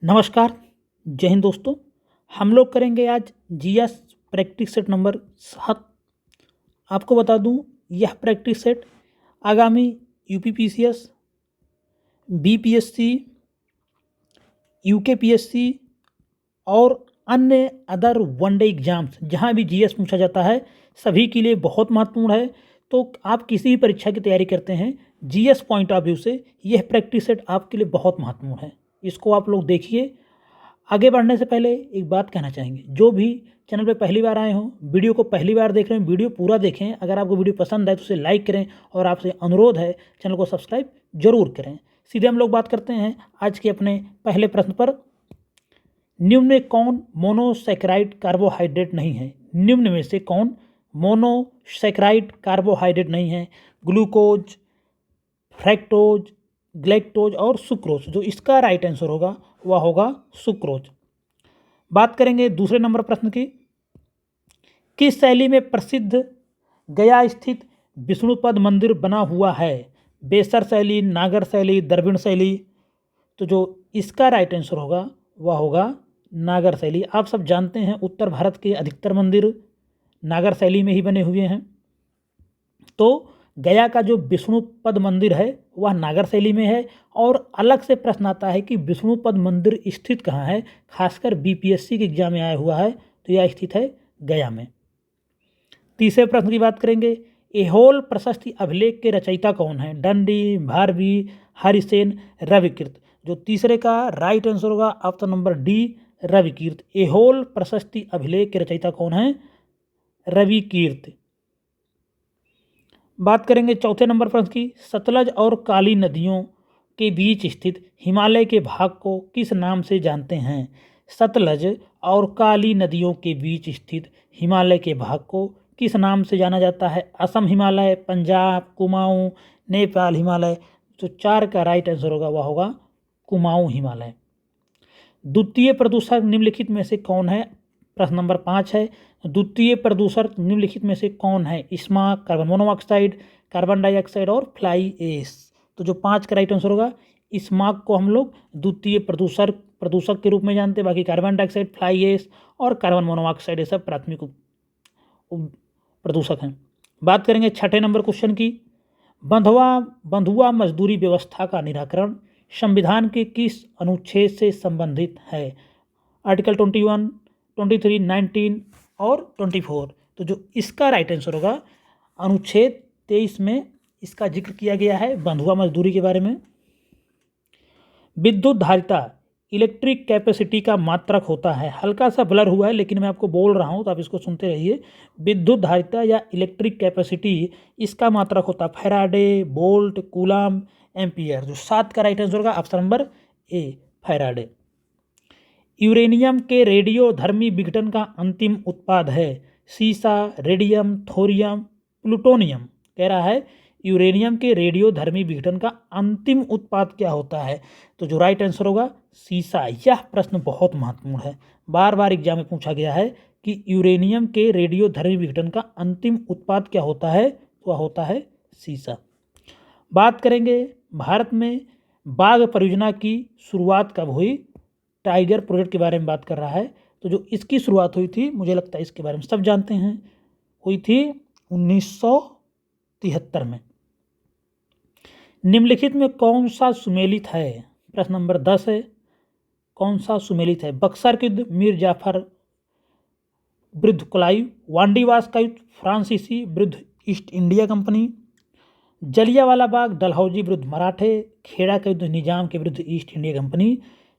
नमस्कार, जय हिंद दोस्तों। हम लोग करेंगे आज जीएस प्रैक्टिस सेट नंबर 7। आपको बता दूं, यह प्रैक्टिस सेट आगामी यूपीपीसीएस, बीपीएससी, यूकेपीएससी और अन्य अदर वनडे एग्जाम्स जहां भी जीएस पूछा जाता है सभी के लिए बहुत महत्वपूर्ण है। तो आप किसी भी परीक्षा की तैयारी करते हैं, जीएस पॉइंट ऑफ व्यू से यह प्रैक्टिस सेट आपके लिए बहुत महत्वपूर्ण है। इसको आप लोग देखिए। आगे बढ़ने से पहले एक बात कहना चाहेंगे, जो भी चैनल पे पहली बार आए हों, वीडियो को पहली बार देख रहे हैं, वीडियो पूरा देखें। अगर आपको वीडियो पसंद आए तो उसे लाइक करें और आपसे अनुरोध है चैनल को सब्सक्राइब जरूर करें। सीधे हम लोग बात करते हैं आज के अपने पहले प्रश्न पर। निम्न में कौन मोनोसैकेराइड कार्बोहाइड्रेट नहीं है? निम्न में से कौन मोनोसैकेराइड कार्बोहाइड्रेट नहीं है? ग्लूकोज, फ्रैक्टोज, ग्लैक्टोज और सुक्रोज। जो इसका राइट आंसर होगा वह होगा सुक्रोज। बात करेंगे दूसरे नंबर प्रश्न की। किस शैली में प्रसिद्ध गया स्थित विष्णुपद मंदिर बना हुआ है? बेसर शैली, नागर शैली, द्रविड़ शैली। तो जो इसका राइट आंसर होगा वह होगा नागर शैली। आप सब जानते हैं उत्तर भारत के अधिकतर मंदिर नागर शैली में ही बने हुए हैं। तो गया का जो विष्णुपद मंदिर है वह नागर शैली में है। और अलग से प्रश्न आता है कि विष्णुपद मंदिर स्थित कहाँ है, खासकर बीपीएससी के एग्जाम में आया हुआ है, तो यह स्थित है गया में। तीसरे प्रश्न की बात करेंगे। एहोल प्रशस्ति अभिलेख के रचयिता कौन है? दंडी, भारवी, हरिसेन, रविकीर्त। जो तीसरे का राइट आंसर होगा ऑप्शन नंबर डी, रविकीर्त। एहोल प्रशस्ति अभिलेख के रचयिता कौन है? रविकीर्त। बात करेंगे चौथे नंबर प्रश्न की। सतलज और काली नदियों के बीच स्थित हिमालय के भाग को किस नाम से जानते हैं? सतलज और काली नदियों के बीच स्थित हिमालय के भाग को किस नाम से जाना जाता है? असम हिमालय, पंजाब, कुमाऊं, नेपाल हिमालय। तो 4 का राइट आंसर होगा वह होगा कुमाऊं हिमालय। द्वितीय प्रदूषक निम्नलिखित में से कौन है? प्रश्न नंबर 5 है। द्वितीय प्रदूषक निम्नलिखित में से कौन है? Smog, carbon monoxide, carbon dioxide और फ्लाई एश। तो जो 5 का राइट आंसर होगा, स्मॉग को हम लोग द्वितीय प्रदूषक के रूप में जानते हैं। बाकी कार्बन डाइऑक्साइड, फ्लाई एश और कार्बन मोनोऑक्साइड ये सब प्राथमिक प्रदूषक हैं। बात करेंगे छठे नंबर क्वेश्चन की। बंधुआ मजदूरी व्यवस्था का निराकरण संविधान के किस अनुच्छेद से संबंधित है? आर्टिकल 21, 23, 19 और 24। तो जो इसका राइट आंसर होगा अनुच्छेद 23 में इसका जिक्र किया गया है बंधुआ मजदूरी के बारे में। विद्युत धारिता इलेक्ट्रिक कैपेसिटी का मात्रक होता है। हल्का सा ब्लर हुआ है लेकिन मैं आपको बोल रहा हूँ तो आप इसको सुनते रहिए। विद्युत धारिता या इलेक्ट्रिक कैपेसिटी इसका मात्रक होता है फैराडे, वोल्ट, कूलम, एम्पियर। जो 7 का राइट आंसर होगा option number A, Faraday. Uranium के रेडियोधर्मी विघटन का अंतिम उत्पाद है? सीसा, रेडियम, थोरियम, प्लूटोनियम। कह रहा है यूरेनियम के रेडियोधर्मी विघटन का अंतिम उत्पाद क्या होता है? तो जो राइट आंसर होगा सीसा। यह प्रश्न बहुत महत्वपूर्ण है, बार बार एग्जाम में पूछा गया है कि यूरेनियम के रेडियोधर्मी विघटन का अंतिम उत्पाद क्या होता है? तो वह होता है सीसा। बात करेंगे भारत में बाघ परियोजना की शुरुआत कब हुई? टाइगर प्रोजेक्ट के बारे में बात कर रहा है। तो जो इसकी शुरुआत हुई थी, मुझे लगता है इसके बारे में सब जानते हैं, हुई थी 1973 में। निम्नलिखित में कौन सा सुमेलित है? प्रश्न नंबर 10 है। कौन सा सुमेलित है? बक्सर के युद्ध, मीर जाफर विरुद्ध क्लाइव, वांडीवास का युद्ध, फ्रांसीसी विरुद्ध east India company, Jallianwala Bagh Dalhousie विरुद्ध मराठे, खेड़ा का युद्ध निजाम के विरुद्ध ईस्ट इंडिया कंपनी।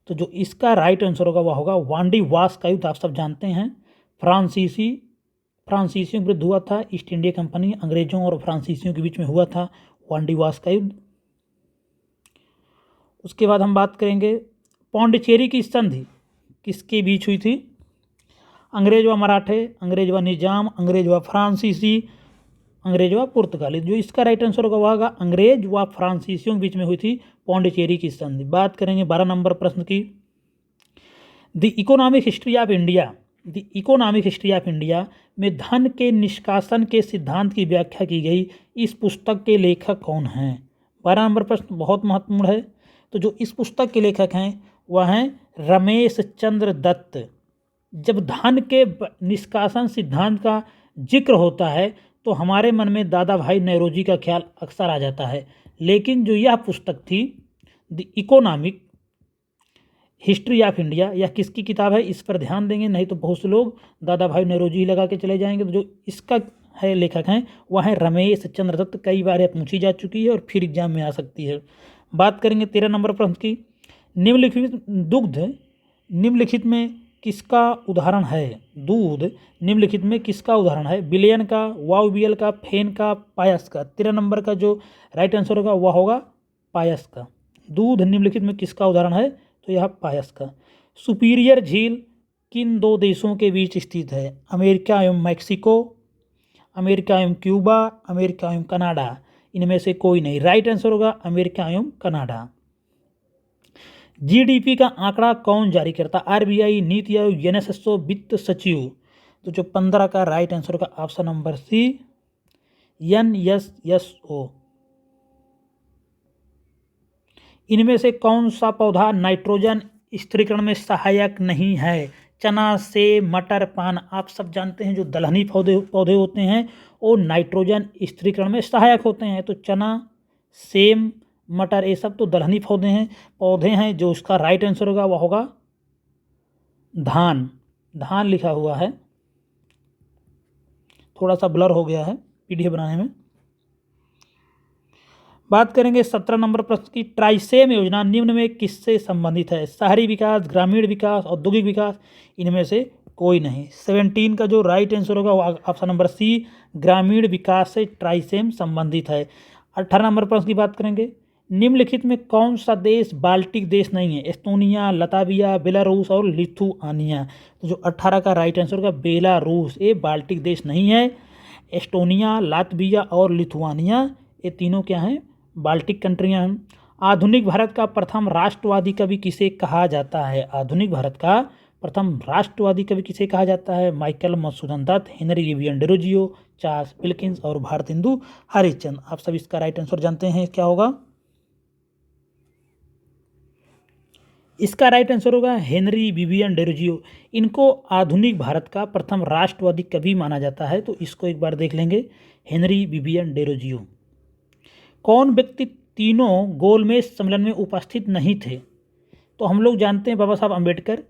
तो जो इसका राइट आंसर होगा वह होगा वांडीवास का युद्ध। आप सब जानते हैं फ्रांसीसियों के विरुद्ध हुआ था। ईस्ट इंडिया कंपनी अंग्रेजों और फ्रांसीसियों के बीच में हुआ था वांडीवास का युद्ध। उसके बाद हम बात करेंगे पौंडीचेरी की संधि किसके बीच हुई थी? अंग्रेज व मराठे, अंग्रेज व निजाम, अंग्रेज व फ्रांसीसी, अंग्रेज व पुर्तगाली। जो इसका राइट आंसर होगा वह होगा अंग्रेज व फ्रांसीसियों के बीच में हुई थी पौंडीचेरी की संधि। बात करेंगे 12 नंबर प्रश्न की। The economic history of India में धन के निष्कासन के सिद्धांत की व्याख्या की गई इस पुस्तक के लेखक कौन हैं? 12 नंबर प्रश्न बहुत महत्वपूर्ण है। तो जो इस पुस्तक के लेखक हैं वह हैं रमेश चंद्र दत्त। जब धन के निष्कासन सिद्धांत का जिक्र होता है तो हमारे मन में दादा भाई नौरोजी का ख्याल अक्सर आ जाता है, लेकिन जो यह पुस्तक थी the economic history of India, यह किसकी किताब है इस पर ध्यान देंगे, नहीं तो बहुत से लोग दादा भाई नौरोजी ही लगा के चले जाएंगे। तो जो इसका है लेखक हैं वह है रमेश चंद्र दत्त। कई बार यह पूछी जा चुकी है और फिर एग्जाम में आ सकती है। बात करेंगे 13 नंबर प्रश्न की। निम्नलिखित दुग्ध निम्नलिखित में किसका उदाहरण है? दूध निम्नलिखित में किसका उदाहरण है? विलयन का, वायुवियल का, फेन का, पायस का। 13 नंबर का जो राइट आंसर होगा वह होगा पायस का। दूध निम्नलिखित में किसका उदाहरण है? तो यह पायस का। सुपीरियर झील किन दो देशों के बीच स्थित है? अमेरिका एवं मैक्सिको, अमेरिका एवं क्यूबा, अमेरिका एवं कनाडा। इनमें से कोई नहीं। राइट आंसर होगा अमेरिका एवं कनाडा। जीडीपी का आंकड़ा कौन जारी करता? आरबीआई, नीति आयोग, एनएसएसओ, वित्त सचिव। तो जो 15 का राइट आंसर होगा ऑप्शन नंबर सी, एनएसएसओ। इनमें से कौन सा पौधा नाइट्रोजन स्थिरीकरण में सहायक नहीं है? चना, सेब, मटर, पान। आप सब जानते हैं जो दलहनी पौधे होते हैं वो नाइट्रोजन स्थिरीकरण में सहायक होते हैं। तो चना, सेब, मटर ये सब तो दलहनी पौधे हैं। जो उसका राइट आंसर होगा वह होगा धान। धान लिखा हुआ है, थोड़ा सा ब्लर हो गया है पीडीएफ बनाने में। बात करेंगे 17 नंबर प्रश्न की। ट्राइसेम योजना निम्न में किससे संबंधित है? शहरी विकास, ग्रामीण विकास, औद्योगिक विकास। इनमें से कोई नहीं। 17 का जो राइट आंसर होगा वो ऑप्शन नंबर सी, ग्रामीण विकास से ट्राइसेम संबंधित है। 18 नंबर प्रश्न की बात करेंगे। निम्नलिखित में कौन सा देश बाल्टिक देश नहीं है? एस्तोनिया, लताविया, बेलारूस और लिथुआनिया। तो जो 18 का राइट आंसर होगा बेलारूस, ये बाल्टिक देश नहीं है। एस्टोनिया, लातविया और लिथुआनिया ये तीनों क्या हैं? बाल्टिक कंट्रियां हैं। आधुनिक भारत का प्रथम राष्ट्रवादी कवि किसे कहा जाता है? आधुनिक भारत का प्रथम राष्ट्रवादी कवि किसे कहा जाता है? Michael Madhusudan Dutt, Henry Vivian Derozio, Charles Wilkins और भारतेंदु हरिश्चंद्र। आप सब इसका राइट आंसर जानते हैं क्या होगा? इसका राइट आंसर होगा हेनरी विवियन डेरोजियो। इनको आधुनिक भारत का प्रथम राष्ट्रवादी कवि माना जाता है। तो इसको एक बार देख लेंगे, हेनरी विवियन डेरोजियो। कौन व्यक्ति तीनों गोलमेज सम्मेलन में उपस्थित नहीं थे? तो हम लोग जानते हैं बाबा साहब अम्बेडकर,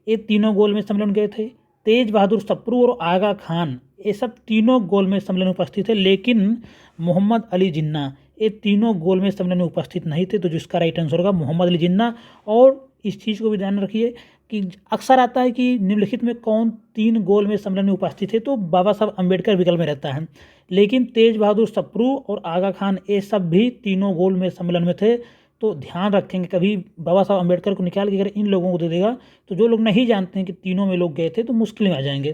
ये तीनों गोलमेज सम्मेलन गए थे। तेज बहादुर सप्रू और आगा खान ये सब तीनों गोलमेज सम्मेलन में उपस्थित थे, लेकिन मोहम्मद अली जिन्ना ये तीनों गोलमेज सम्मेलन में उपस्थित नहीं थे। तो जिसका राइट आंसर होगा मोहम्मद अली जिन्ना। और इस चीज़ को भी ध्यान रखिए कि अक्सर आता है कि निम्नलिखित में कौन 3 गोलमेज सम्मेलन में उपस्थित थे, तो बाबा साहब अम्बेडकर विकल्प में रहता है, लेकिन तेज बहादुर सप्रू और आगा खान ये सब भी तीनों गोलमेज सम्मेलन में थे। तो ध्यान रखेंगे, कभी बाबा साहब अम्बेडकर को निकाल के अगर इन लोगों को दे देगा तो जो लोग नहीं जानते हैं कि तीनों में लोग गए थे तो मुश्किल में आ जाएंगे।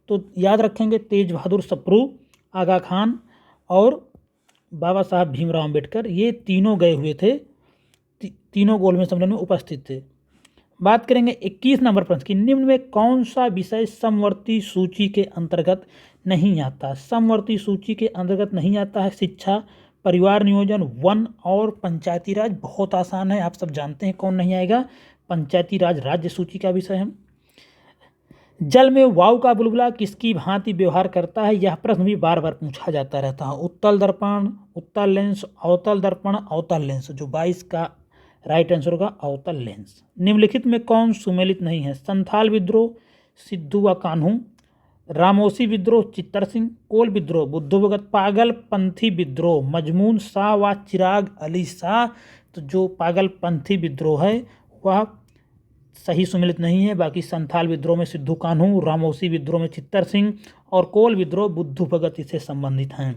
तो याद रखेंगे तेज बहादुर सप्रू, आगा खान और बाबा साहब भीमराव अम्बेडकर ये तीनों गए हुए थे, तीनों गोलमेज सम्मेलन में उपस्थित थे। बात करेंगे 21 नंबर प्रश्न की। निम्न में कौन सा विषय समवर्ती सूची के अंतर्गत नहीं आता? समवर्ती सूची के अंतर्गत नहीं आता है शिक्षा, परिवार नियोजन, वन और पंचायती राज। बहुत आसान है, आप सब जानते हैं कौन नहीं आएगा, पंचायती राज राज्य सूची का विषय है। जल में वायु का बुलबुला किसकी भांति व्यवहार करता है? यह प्रश्न भी बार बार पूछा जाता रहता है। उत्तल दर्पण, उत्तल लेंस, अवतल दर्पण, अवतल लेंस। जो 22 का राइट आंसर होगा अवतल लेंस। निम्नलिखित में कौन सुमेलित नहीं है? संथाल विद्रोह सिद्धू व कान्हू, रामोसी विद्रोह चित्तर सिंह, कोल विद्रोह बुद्धू भगत, पागलपंथी विद्रोह मजमून शाह व चिराग अली शाह। तो जो पागलपंथी विद्रोह है वह सही सुमेलित नहीं है। बाकी संथाल विद्रोह में सिद्धू कान्हू, रामोसी विद्रोह में चित्तर सिंह और कोल विद्रोह बुद्धू भगत इससे संबंधित हैं।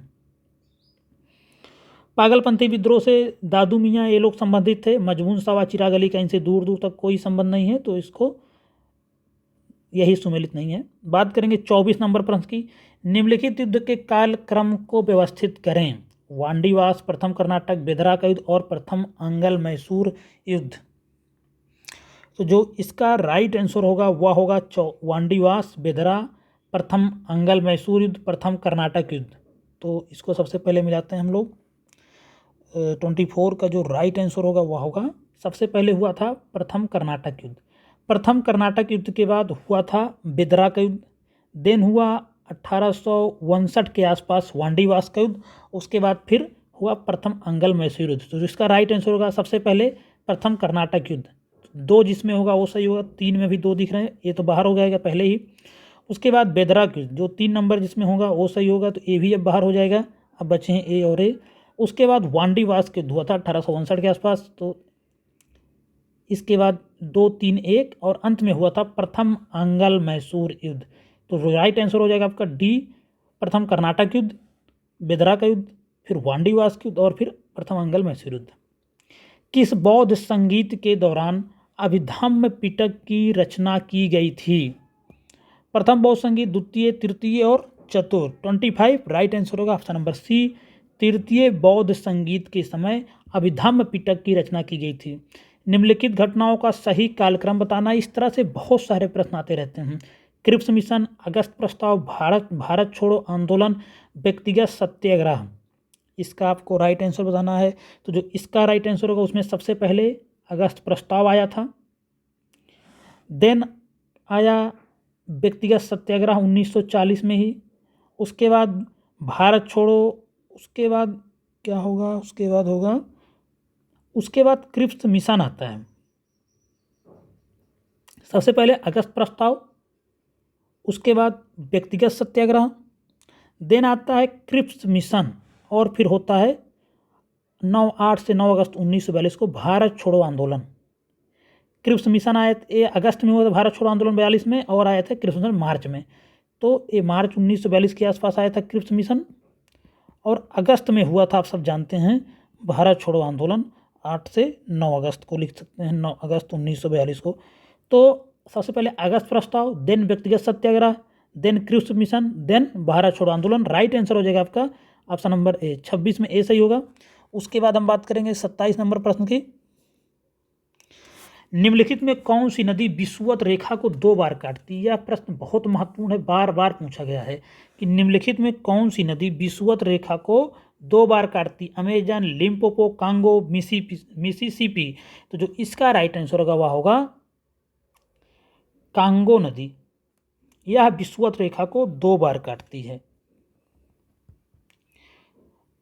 पागलपंथी विद्रोह से दादू मियाँ ये लोग संबंधित थे। मजमून शाह व चिराग अली का इनसे दूर दूर तक कोई संबंध नहीं है, तो इसको यही सुमेलित नहीं है। बात करेंगे 24 नंबर प्रश्न की। निम्नलिखित युद्ध के कालक्रम को व्यवस्थित करें। वांडीवास, प्रथम कर्नाटक बेदरा का युद्ध और प्रथम अंगल मैसूर युद्ध। तो जो इसका राइट आंसर होगा वह होगा वांडीवास बेदरा, प्रथम अंगल मैसूर युद्ध, प्रथम कर्नाटक युद्ध। तो इसको सबसे पहले मिलाते हैं हम लोग। 24 का जो राइट आंसर होगा वह होगा सबसे पहले हुआ था प्रथम कर्नाटक युद्ध। प्रथम कर्नाटक युद्ध के बाद हुआ था बिदरा का युद्ध। देन हुआ 1859 के आसपास वांडीवास का युद्ध। उसके बाद फिर हुआ प्रथम अंगल मैसूर युद्ध। तो जिसका राइट आंसर होगा सबसे पहले प्रथम कर्नाटक युद्ध। 2 जिसमें होगा वो सही होगा, 3 में भी 2 दिख रहे हैं, ये तो बाहर हो जाएगा पहले ही। उसके बाद बेदरा युद्ध, जो 3 नंबर जिसमें होगा वो सही होगा, तो ए भी अब बाहर हो जाएगा। अब बचे हैं ए और ए। उसके बाद वांडीवास के युद्ध हुआ था 1859 के आसपास, तो इसके बाद 2, 3, 1 और अंत में हुआ था प्रथम अंगल मैसूर युद्ध। तो राइट आंसर हो जाएगा आपका डी, प्रथम कर्नाटक युद्ध, बेदरा का युद्ध, फिर वांडीवास युद्ध और फिर प्रथम अंगल मैसूर युद्ध। किस बौद्ध संगीत के दौरान अभिधम्म पिटक की रचना की गई थी? प्रथम बौद्ध संगीत, द्वितीय, तृतीय और चतुर्थ। 25 राइट आंसर होगा ऑप्शन नंबर सी, तृतीय बौद्ध संगीत के समय अभिधम्म पिटक की रचना की गई थी। निम्नलिखित घटनाओं का सही कालक्रम बताना। इस तरह से बहुत सारे प्रश्न आते रहते हैं। क्रिप्स मिशन, अगस्त प्रस्ताव, भारत छोड़ो आंदोलन, व्यक्तिगत सत्याग्रह। इसका आपको राइट आंसर बताना है। तो जो इसका राइट आंसर होगा उसमें सबसे पहले अगस्त प्रस्ताव आया था, देन आया व्यक्तिगत सत्याग्रह 1940 में ही। उसके बाद भारत छोड़ो, उसके बाद क्या होगा, उसके बाद क्रिप्स मिशन आता है। सबसे पहले अगस्त प्रस्ताव, उसके बाद व्यक्तिगत सत्याग्रह, देन आता है क्रिप्स मिशन और फिर होता है 8 से 9 अगस्त 1942 को भारत छोड़ो आंदोलन। क्रिप्स मिशन आया ये अगस्त में हुआ था, भारत छोड़ो आंदोलन 42 में, और आया था क्रिप्स मिशन मार्च में। तो ये मार्च 1942 के आसपास आया था क्रिप्स मिशन, और अगस्त में हुआ था, आप सब जानते हैं, भारत छोड़ो आंदोलन 8 से 9 अगस्त को लिख सकते हैं, 9 अगस्त 1942 को। तो सबसे पहले अगस्त प्रस्ताव, देन व्यक्तिगत सत्याग्रह, then Cripps mission, then Bharat छोड़ो आंदोलन। राइट आंसर हो जाएगा आपका ऑप्शन नंबर ए, 26 में ए सही होगा। उसके बाद हम बात करेंगे 27 नंबर प्रश्न की। निम्नलिखित में कौन सी नदी विषुवत रेखा को 2 बार काटती है? यह प्रश्न बहुत महत्वपूर्ण है, बार बार पूछा गया है कि निम्नलिखित में कौन सी नदी विषुवत रेखा को 2 बार काटती? Amazon, Limpopo, Congo, Mississippi. तो जो इसका राइट आंसर होगा वह होगा कांगो नदी। यह विषुवत रेखा को 2 बार काटती है।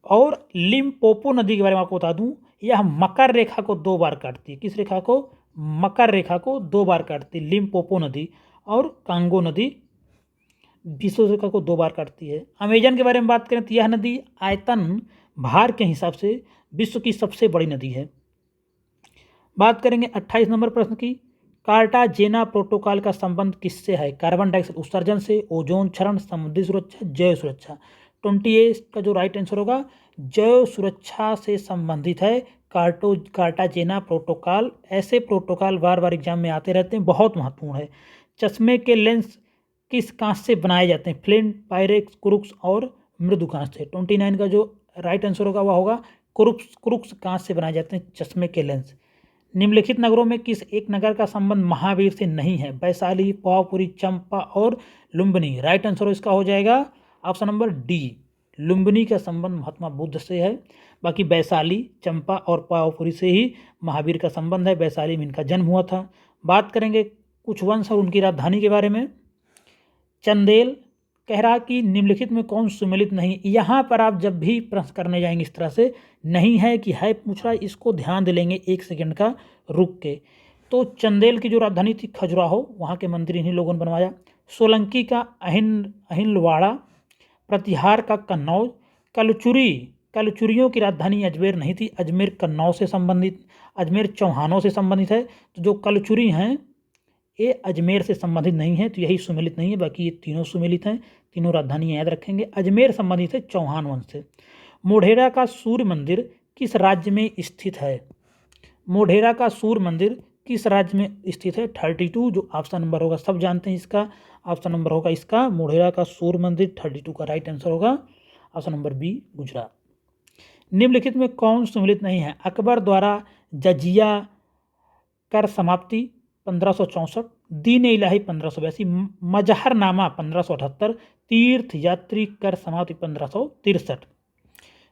और लिम्पोपो नदी के बारे में आपको बता दूं, यह मकर रेखा को 2 बार काटती है। किस रेखा को? मकर रेखा को 2 बार काटती है लिम्पोपो नदी, और कांगो नदी विषुवत रेखा को 2 बार काटती है। अमेजन के बारे में बात करें तो यह नदी आयतन भार के हिसाब से विश्व की सबसे बड़ी नदी है। बात करेंगे 28 नंबर प्रश्न की। कार्टाजेना प्रोटोकॉल का संबंध किससे है? कार्बन डाइऑक्साइड उत्सर्जन से, ओजोन क्षरण, समुद्री सुरक्षा, जैव सुरक्षा। 28 का जो राइट आंसर होगा जैव सुरक्षा से संबंधित है कार्टाजेना प्रोटोकॉल। ऐसे प्रोटोकॉल बार बार एग्जाम में आते रहते हैं, बहुत महत्वपूर्ण है। चश्मे के लेंस किस कांच से बनाए जाते हैं? फ्लिंट, पायरेक्स, क्रुक्स और मृदु कांच से। 29 का जो राइट आंसर होगा वह होगा क्रुक्स कांच से बनाए जाते हैं चश्मे के लेंस। निम्नलिखित नगरों में किस एक नगर का संबंध महावीर से नहीं है? वैशाली, पावापुरी, चंपा और लुम्बिनी। राइट आंसर इसका हो जाएगा ऑप्शन नंबर डी, लुम्बिनी का संबंध महात्मा बुद्ध से है। बाकी वैशाली, चंपा और पावापुरी से ही महावीर का संबंध है। वैशाली में इनका जन्म हुआ था। बात करेंगे कुछ वंश और उनकी राजधानी के बारे में। चंदेल कह रहा कि निम्नलिखित में कौन सुमेलित नहीं? यहाँ पर आप जब भी प्रश्न करने जाएंगे इस तरह से नहीं है कि है पूछ रहा है, इसको ध्यान दे लेंगे 1 सेकंड का रुक के। तो चंदेल की जो राजधानी थी खजुराहो, वहाँ के मंदिर इन्हीं लोगों ने बनवाया। सोलंकी का अहिलवाड़ा, प्रतिहार का कन्नौज, कलचुरियों की राजधानी अजमेर नहीं थी, अजमेर कन्नौज से संबंधित, अजमेर चौहानों से संबंधित है। तो जो कलचुरी हैं ये अजमेर से संबंधित नहीं है, तो यही सुमेलित नहीं है। बाकी ये तीनों सुमेलित हैं, तीनों राजधानियाँ याद रखेंगे। अजमेर संबंधित है चौहान वंश से। मोढेरा का सूर्य मंदिर किस राज्य में स्थित है? मोढेरा का सूर्य मंदिर किस राज्य में स्थित है? 32 जो ऑप्शन नंबर होगा, सब जानते हैं इसका ऑप्शन नंबर होगा इसका मोढेरा का सूर्य मंदिर। 32 का राइट आंसर होगा ऑप्शन नंबर बी, गुजरात। निम्नलिखित में कौन सुमेलित नहीं है? अकबर द्वारा जजिया कर समाप्ति 1564, दीन इलाही 1582, मजहरनामा 1578, तीर्थ यात्री कर समाप्ति 1563।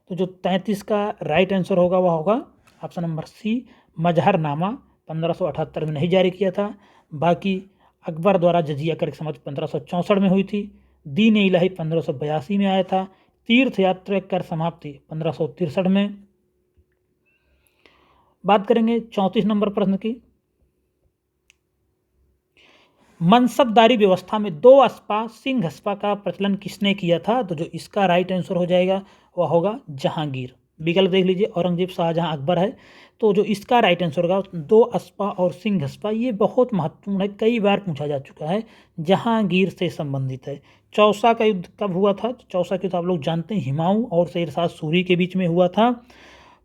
तो जो 33 का राइट आंसर होगा वह होगा ऑप्शन नंबर सी, मजहरनामा 1578 में नहीं जारी किया था। बाकी अकबर द्वारा जजिया कर समाप्ति 1564 में हुई थी। दीन इलाही 1582 में आया था। तीर्थ यात्रा कर समाप्ति 1563 में। बात करेंगे 34 नंबर प्रश्न की। मनसबदारी व्यवस्था में 2 अस्पा सिंह हस्पा का प्रचलन किसने किया था? तो जो इसका राइट आंसर हो जाएगा वह होगा जहांगीर। विकल्प देख लीजिए, औरंगजेब, शाहजहां, अकबर है। तो जो इसका राइट आंसर होगा 2 अस्पा और सिंह हस्पा, ये बहुत महत्वपूर्ण है, कई बार पूछा जा चुका है, जहांगीर से संबंधित है। चौसा का युद्ध कब हुआ था? तो चौसा का युद्ध आप लोग जानते हैं, हुमायूं और शेरशाह सूरी के बीच में हुआ था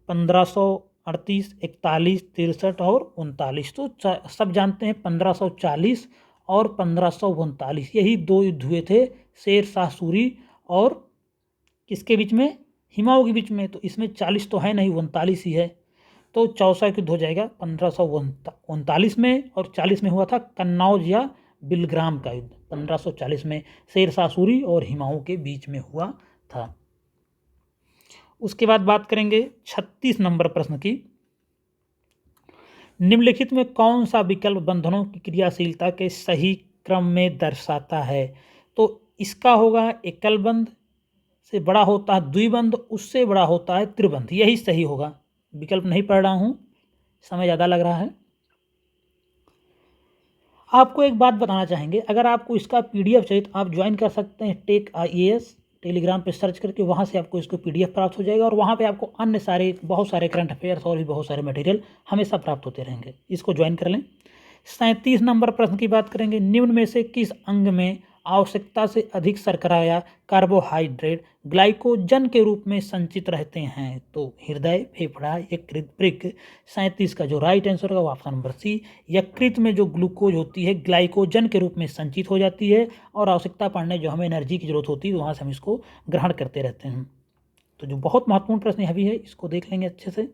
1538, 41, 63 और 39। तो सब जानते हैं 1540 और 1539 यही 2 युद्ध हुए थे शेरशाह सूरी और किसके बीच में? हुमायूं के बीच में। तो इसमें 40 तो है नहीं, 39 ही है। तो चौसा युद्ध हो जाएगा 1539 में, और 40 में हुआ था कन्नौज या बिलग्राम का युद्ध 1540 में शेरशाह सूरी और हुमायूं के बीच में हुआ था। उसके बाद बात करेंगे 36 नंबर प्रश्न की। निम्नलिखित में कौन सा विकल्प बंधनों की क्रियाशीलता के सही क्रम में दर्शाता है? तो इसका होगा एकल बंध से बड़ा होता है द्विबंध, उससे बड़ा होता है त्रिबंध, यही सही होगा। विकल्प नहीं पढ़ रहा हूँ, समय ज़्यादा लग रहा है। आपको एक बात बताना चाहेंगे, अगर आपको इसका PDF चाहिए तो आप ज्वाइन कर सकते हैं टेक IAS, टेलीग्राम पे सर्च करके, वहाँ से आपको इसको PDF प्राप्त हो जाएगा और वहाँ पे आपको अन्य सारे बहुत सारे करंट अफेयर्स और भी बहुत सारे मटेरियल हमेशा प्राप्त होते रहेंगे। इसको ज्वाइन कर लें। 37 नंबर प्रश्न की बात करेंगे। निम्न में से किस अंग में आवश्यकता से अधिक शर्करा या कार्बोहाइड्रेट ग्लाइकोजन के रूप में संचित रहते हैं? तो हृदय, फेफड़ा, यकृत, वृक्क। 37 का जो राइट आंसर होगा वो ऑप्शन नंबर सी, यकृत में जो ग्लूकोज होती है ग्लाइकोजन के रूप में संचित हो जाती है और आवश्यकता पड़ने जो हमें एनर्जी की जरूरत होती है वहाँ से हम इसको ग्रहण करते रहते हैं। तो जो बहुत महत्वपूर्ण प्रश्न यह भी है, इसको देख लेंगे अच्छे से।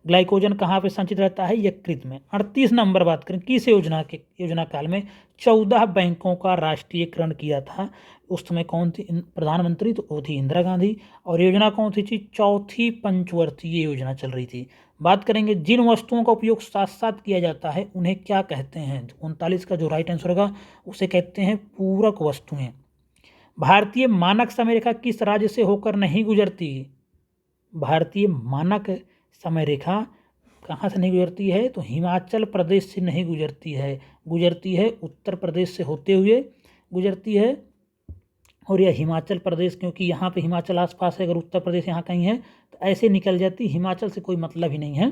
ग्लाइकोजन कहाँ पे संचित रहता है? यकृत में। 38 नंबर बात करें, किस योजना काल में 14 बैंकों का राष्ट्रीयकरण किया था? उस समय कौन थी प्रधानमंत्री? तो वो थी इंदिरा गांधी। और योजना कौन सी थी? चौथी पंचवर्षीय योजना चल रही थी। बात करेंगे जिन वस्तुओं का उपयोग साथ साथ किया जाता है उन्हें क्या कहते हैं? 39 का जो राइट आंसर होगा उसे कहते हैं पूरक वस्तुएं। भारतीय मानक समय रेखा किस राज्य से होकर नहीं गुजरती? भारतीय मानक समय रेखा कहाँ से नहीं गुजरती है? तो हिमाचल प्रदेश से नहीं गुजरती है उत्तर प्रदेश से होते हुए गुजरती है। और यह हिमाचल प्रदेश, क्योंकि यहाँ पे हिमाचल आसपास है, अगर उत्तर प्रदेश यहाँ कहीं है तो ऐसे निकल जाती, हिमाचल से कोई मतलब ही नहीं है।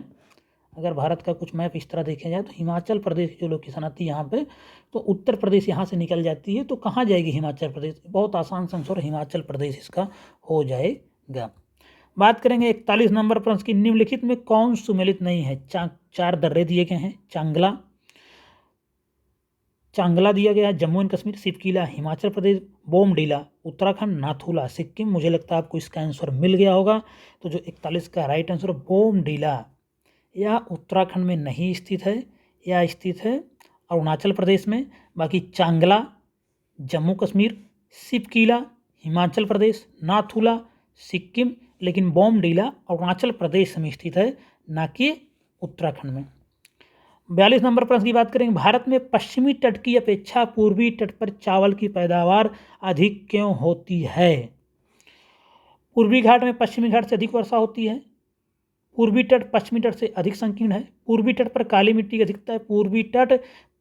अगर भारत का कुछ मैप इस तरह देखा जाए तो हिमाचल प्रदेश की जो लोकेशन आती है यहाँ पे, तो उत्तर प्रदेश यहाँ से निकल जाती है, तो कहाँ जाएगी हिमाचल प्रदेश? बहुत आसान आंसर हिमाचल प्रदेश इसका हो जाएगा। बात करेंगे 41 नंबर प्रश्न की। निम्नलिखित में कौन सुमेलित नहीं है? 4 दर्रे दिए गए हैं। चांगला दिया गया है जम्मू एंड कश्मीर, सिपकीला हिमाचल प्रदेश, बोमडीला उत्तराखंड, नाथुला सिक्किम। मुझे लगता है आपको इसका आंसर मिल गया होगा। तो जो 41 का राइट आंसर बोमडीला, यह उत्तराखंड में नहीं स्थित है, यह स्थित है अरुणाचल प्रदेश में। बाकी चांगला जम्मू कश्मीर, सिपकीला हिमाचल प्रदेश, नाथुला सिक्किम, लेकिन बोमडीला अरुणाचल प्रदेश में स्थित है, ना कि उत्तराखंड में। 42 नंबर प्रश्न की बात करेंगे। भारत में पश्चिमी तट की अपेक्षा पूर्वी तट पर चावल की पैदावार अधिक क्यों होती है? पूर्वी घाट में पश्चिमी घाट से अधिक वर्षा होती है। पूर्वी तट पश्चिमी तट से अधिक संकीर्ण है। पूर्वी तट पर काली मिट्टी की अधिकता है। पूर्वी तट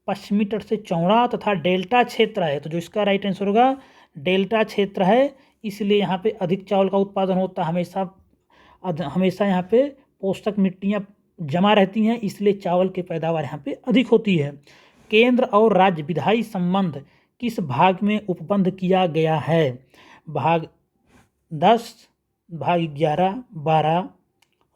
पश्चिमी तट से चौड़ा तथा डेल्टा क्षेत्र है। तो जो इसका राइट आंसर होगा डेल्टा क्षेत्र है, इसलिए यहाँ पे अधिक चावल का उत्पादन होता है। हमेशा यहाँ पे पोषक मिट्टियाँ जमा रहती हैं, इसलिए चावल की पैदावार यहाँ पे अधिक होती है। केंद्र और राज्य विधायी संबंध किस भाग में उपबंध किया गया है? भाग 10, भाग 11, 12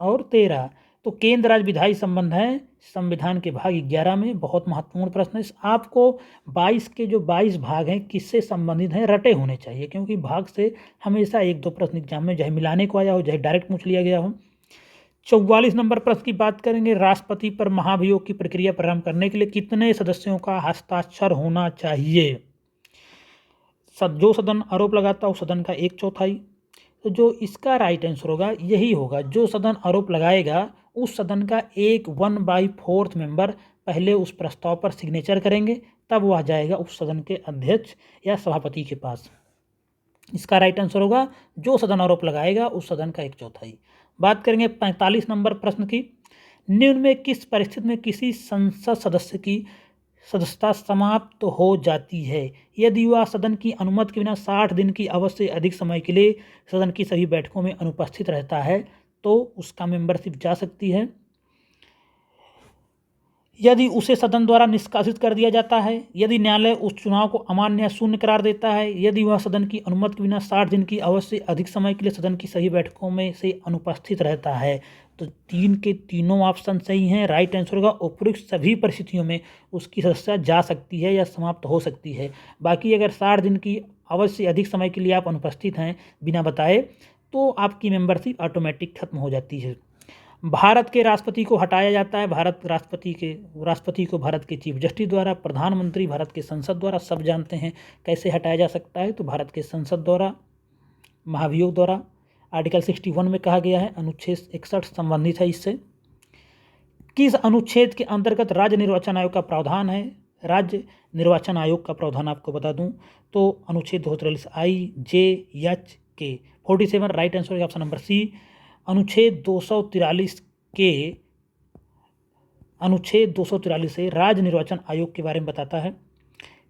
और 13। तो केंद्र राज्य विधायी संबंध है संविधान के भाग 11 में। बहुत महत्वपूर्ण प्रश्न है। आपको 22 के जो 22 भाग हैं किससे संबंधित हैं रटे होने चाहिए, क्योंकि भाग से हमेशा 1-2 प्रश्न एग्जाम में चाहे मिलाने को आया हो चाहे डायरेक्ट पूछ लिया गया हो। 44 नंबर प्रश्न की बात करेंगे। राष्ट्रपति पर महाभियोग की प्रक्रिया प्रारंभ करने के लिए कितने सदस्यों का हस्ताक्षर होना चाहिए? जो सदन आरोप लगाता हो सदन का 1/4। तो जो इसका राइट आंसर होगा यही होगा, जो सदन आरोप लगाएगा उस सदन का एक 1/4 मेंबर पहले उस प्रस्ताव पर सिग्नेचर करेंगे, तब वह जाएगा उस सदन के अध्यक्ष या सभापति के पास। इसका राइट आंसर होगा जो सदन आरोप लगाएगा उस सदन का 1/4। बात करेंगे 45 नंबर प्रश्न की। निम्न में किस परिस्थिति में किसी संसद सदस्य की सदस्यता समाप्त हो जाती है? यदि वह सदन की अनुमति के बिना 60 दिन की अवधि से अधिक समय के लिए सदन की सभी बैठकों में अनुपस्थित रहता है तो उसका मेंबरशिप जा सकती है। यदि उसे सदन द्वारा निष्कासित कर दिया जाता है, यदि न्यायालय उस चुनाव को अमान्य या शून्य करार देता है, यदि वह सदन की अनुमति के बिना 60 दिन की अवधि से अधिक समय के लिए सदन की सभी बैठकों में से अनुपस्थित रहता है, तो 3 के तीनों ऑप्शन सही हैं। राइट आंसर होगा उपयुक्त सभी परिस्थितियों में उसकी सदस्यता जा सकती है या समाप्त हो सकती है। बाकी अगर 60 दिन की अवधि से अधिक समय के लिए आप अनुपस्थित हैं बिना बताए, तो आपकी मेंबरशिप ऑटोमेटिक खत्म हो जाती है। भारत के राष्ट्रपति को हटाया जाता है, राष्ट्रपति को भारत के चीफ जस्टिस द्वारा, प्रधानमंत्री भारत के संसद द्वारा। सब जानते हैं कैसे हटाया जा सकता है, तो भारत के संसद द्वारा, महाभियोग द्वारा। आर्टिकल 61 में कहा गया है, अनुच्छेद 61 संबंधित है इससे। किस अनुच्छेद के अंतर्गत राज्य निर्वाचन आयोग का प्रावधान है? राज्य निर्वाचन आयोग का प्रावधान आपको बता दूं तो अनुच्छेद 243 आई जे H K 47। Right answer option number C. अनुच्छेद 243 से राज्य निर्वाचन आयोग के बारे में बताता है।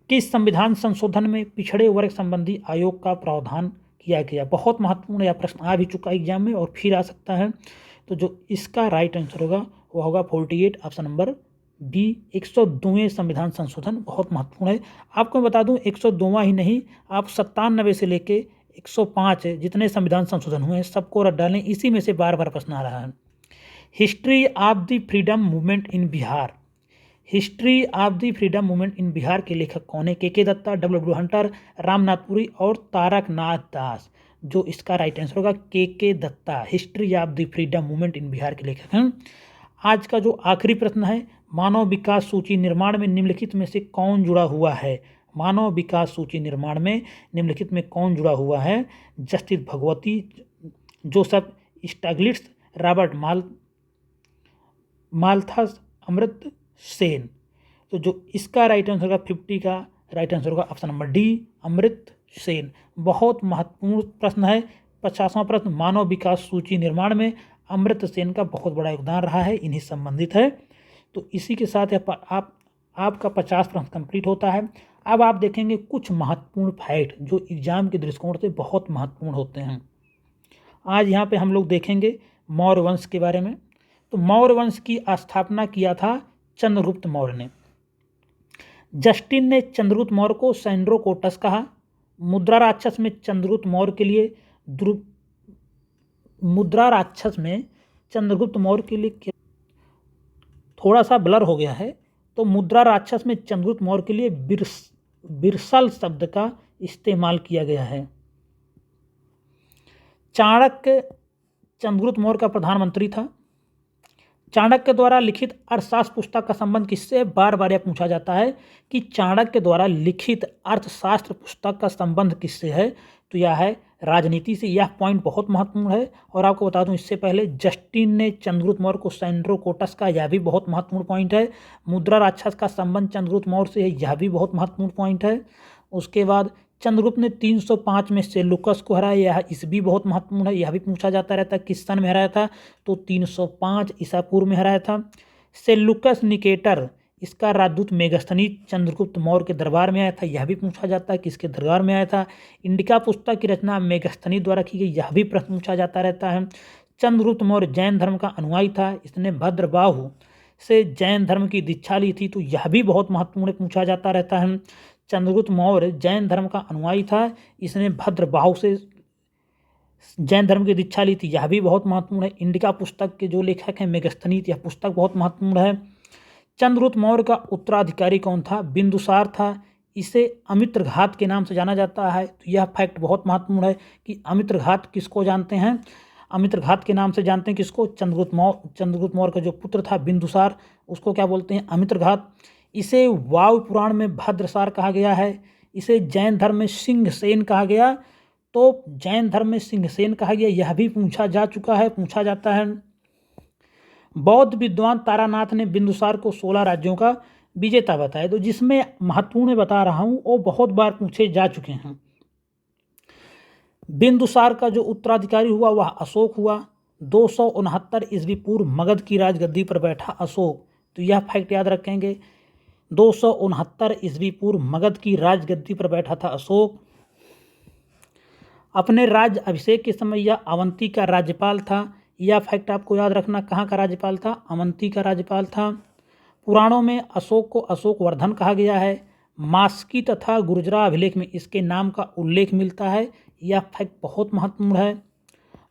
किस संविधान संशोधन में पिछड़े वर्ग संबंधी आयोग का प्रावधान किया गया? बहुत महत्वपूर्ण यह प्रश्न आ भी चुका एग्जाम में और फिर आ सकता है। तो जो इसका राइट आंसर होगा वो होगा 48, ऑप्शन नंबर बी, 102वें संविधान संशोधन। बहुत महत्वपूर्ण है। आपको मैं बता दूं 102वां ही नहीं, आप 97 से लेके 105 जितने संविधान संशोधन हुए हैं सबको रट डालें, इसी में से बार बार प्रश्न आ रहा है। History of the freedom movement in Bihar, history of the freedom movement in Bihar के लेखक कौन है? के दत्ता, डब्ल्यू हंटर, रामनाथपुरी और तारकनाथ दास। जो इसका राइट आंसर होगा K Datta, history of the freedom movement in Bihar के लेखक हैं। आज का जो आखिरी प्रश्न है, मानव विकास सूची निर्माण में निम्नलिखित में से कौन जुड़ा हुआ है? मानव विकास सूची निर्माण में निम्नलिखित में कौन जुड़ा हुआ है? Justice Bhagwati, Joseph Stiglitz, Robert Malthus, Amartya Sen. तो जो इसका राइट आंसर होगा 50 का राइट आंसर होगा option number D, Amartya Sen. बहुत महत्वपूर्ण प्रश्न है। 50वां प्रश्न, मानव विकास सूची निर्माण में अमर्त्य सेन का बहुत बड़ा योगदान रहा है, इन्हीं संबंधित है। तो इसी के साथ आपका 50 प्रश्न कंप्लीट होता है। अब आप देखेंगे कुछ महत्वपूर्ण फैक्ट जो एग्जाम के दृष्टिकोण से बहुत महत्वपूर्ण होते हैं। आज यहाँ पे हम लोग देखेंगे मौर्य वंश के बारे में। तो मौर्य वंश की स्थापना किया था चंद्रगुप्त मौर्य ने। जस्टिन ने चंद्रगुप्त मौर्य को सैंड्रोकोटस कहा। मुद्रा राक्षस में चंद्रगुप्त मौर्य के लिए थोड़ा सा ब्लर हो गया है, तो मुद्रा राक्षस में चंद्रगुप्त मौर्य के लिए बिरसल शब्द का इस्तेमाल किया गया है। चाणक्य चंद्रगुप्त मौर्य का प्रधानमंत्री था। चाणक्य द्वारा लिखित अर्थशास्त्र पुस्तक का संबंध किससे? बार बार यह पूछा जाता है कि चाणक्य द्वारा लिखित अर्थशास्त्र पुस्तक का संबंध किससे है? तो यह है राजनीति से। यह पॉइंट बहुत महत्वपूर्ण है। और आपको बता दूं इससे पहले जस्टिन ने चंद्रगुप्त मौर्य को सैंड्रोकोटस का, यह भी बहुत महत्वपूर्ण पॉइंट है। मुद्रा राक्षस का संबंध चंद्रगुप्त मौर्य से है, यह भी बहुत महत्वपूर्ण पॉइंट है। उसके बाद चंद्रगुप्त ने 305 में सेल्यूकस को हराया, यह इस भी बहुत महत्वपूर्ण है। यह भी पूछा जाता रहता है किस सन में हराया था? तो 305 ईसा पूर्व में हराया था। सेल्यूकस निकेटर, इसका राजदूत मेगस्थनीज चंद्रगुप्त मौर्य के दरबार में आया था, यह भी पूछा जाता है किसके दरबार में आया था। इंडिका पुस्तक की रचना मेगस्थनीज द्वारा की गई, यह भी प्रश्न पूछा जाता रहता है। चंद्रगुप्त मौर्य जैन धर्म का अनुयायी था, इसने भद्रबाहु से जैन धर्म की दीक्षा ली थी, तो यह भी बहुत महत्वपूर्ण पूछा जाता रहता है। चंद्रगुप्त मौर्य जैन धर्म का अनुयायी था, इसने भद्रबाहु से जैन धर्म की दीक्षा ली थी, यह भी बहुत महत्वपूर्ण है। इंडिका पुस्तक के जो लेखक हैं मेगस्थनीज, यह पुस्तक बहुत महत्वपूर्ण है। चंद्रगुप्त मौर्य का उत्तराधिकारी कौन था? बिंदुसार था, इसे अमित्रघात के नाम से जाना जाता है। तो यह फैक्ट बहुत महत्वपूर्ण है कि अमित्रघात किसको जानते हैं? अमित्रघात के नाम से जानते हैं किसको? चंद्रगुप्त मौर्य का जो पुत्र था बिंदुसार, उसको क्या बोलते हैं? अमित्रघात। इसे वायु पुराण में भद्रसार कहा गया है। इसे जैन धर्म में सिंहसेन कहा गया। तो जैन धर्म में सिंहसेन कहा गया, यह भी पूछा जा चुका है, पूछा जाता है। बौद्ध विद्वान तारानाथ ने बिंदुसार को 16 राज्यों का विजेता बताया। तो जिसमें महत्वपूर्ण बता रहा हूँ वो बहुत बार पूछे जा चुके हैं। बिंदुसार का जो उत्तराधिकारी हुआ वह अशोक हुआ। 269 ईस्वी पूर्व मगध की राजगद्दी पर बैठा अशोक। तो यह फैक्ट याद रखेंगे, 269 ईस्वी पूर्व मगध की राजगद्दी पर बैठा था अशोक। अपने राज्य अभिषेक के समय यह अवंती का राज्यपाल था। यह फैक्ट आपको याद रखना, कहाँ का राज्यपाल था? अवंती का राज्यपाल था। पुराणों में अशोक को अशोक वर्धन कहा गया है। मास्की तथा गुर्जरा अभिलेख में इसके नाम का उल्लेख मिलता है। यह फैक्ट बहुत महत्वपूर्ण है।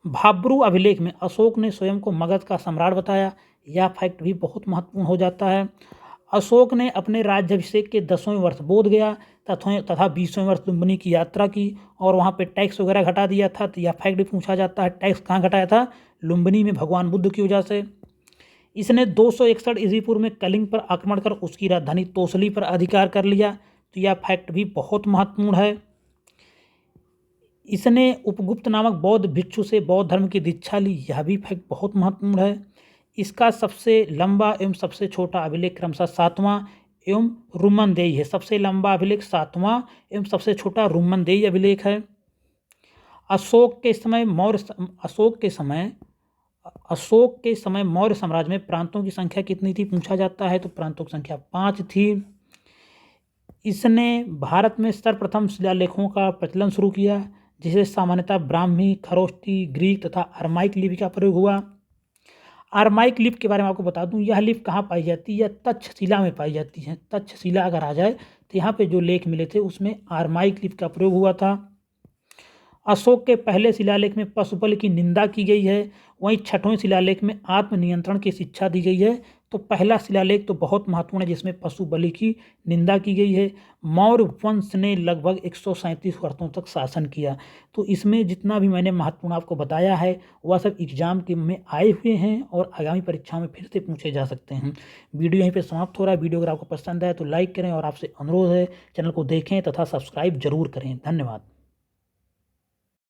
भाब्रू अभिलेख में अशोक ने स्वयं को मगध का सम्राट बताया। यह फैक्ट भी बहुत महत्वपूर्ण हो जाता है। अशोक ने अपने राज्याभिषेक के 10वें वर्ष बोध गया तथा 20वें वर्ष लुम्बिनी की यात्रा की और वहाँ पे टैक्स वगैरह घटा दिया था। तो यह फैक्ट भी पूछा जाता है। टैक्स कहाँ घटाया था? लुम्बिनी में, भगवान बुद्ध की वजह से। इसने 261 ईस्वी पूर्व में कलिंग पर आक्रमण कर उसकी राजधानी तोसली पर अधिकार कर लिया। तो यह फैक्ट भी बहुत महत्वपूर्ण है। इसने उपगुप्त नामक बौद्ध भिक्षु से बौद्ध धर्म की दीक्षा ली। यह भी फैक्ट बहुत महत्वपूर्ण है। इसका सबसे लंबा एवं सबसे छोटा अभिलेख क्रमशः 7वां एवं रुमनदेई है। सबसे लंबा अभिलेख 7वां एवं सबसे छोटा रुमनदेई अभिलेख है। अशोक के समय मौर्य साम्राज्य में प्रांतों की संख्या कितनी थी पूछा जाता है। तो प्रांतों की संख्या 5 थी। इसने भारत में सर्वप्रथम शिलालेखों का प्रचलन शुरू किया, जिसे सामान्यतः ब्राह्मी, खरोष्टी, ग्रीक तथा अरमाइक लिपि का प्रयोग हुआ। अरमाइक लिपि के बारे में आपको बता दूं, यह लिपि कहाँ पाई जाती है? यह तक्षशिला में पाई जाती है। तक्षशिला अगर आ जाए तो यहाँ पे जो लेख मिले थे उसमें अरमाइक लिपि का प्रयोग हुआ था। अशोक के पहले शिलालेख में पशुबल की निंदा की गई है। वहीं 6वें शिलालेख में आत्मनियंत्रण की शिक्षा दी गई है। तो पहला शिलालेख तो बहुत महत्वपूर्ण है जिसमें पशु बलि की निंदा की गई है। मौर्य वंश ने लगभग 137 वर्षों तक शासन किया। तो इसमें जितना भी मैंने महत्वपूर्ण आपको बताया है वह सब एग्जाम के में आए हुए हैं और आगामी परीक्षाओं में फिर से पूछे जा सकते हैं। वीडियो यहीं पर समाप्त हो रहा है। वीडियो अगर आपको पसंद आए तो लाइक करें और आपसे अनुरोध है चैनल को देखें तथा सब्सक्राइब जरूर करें। धन्यवाद।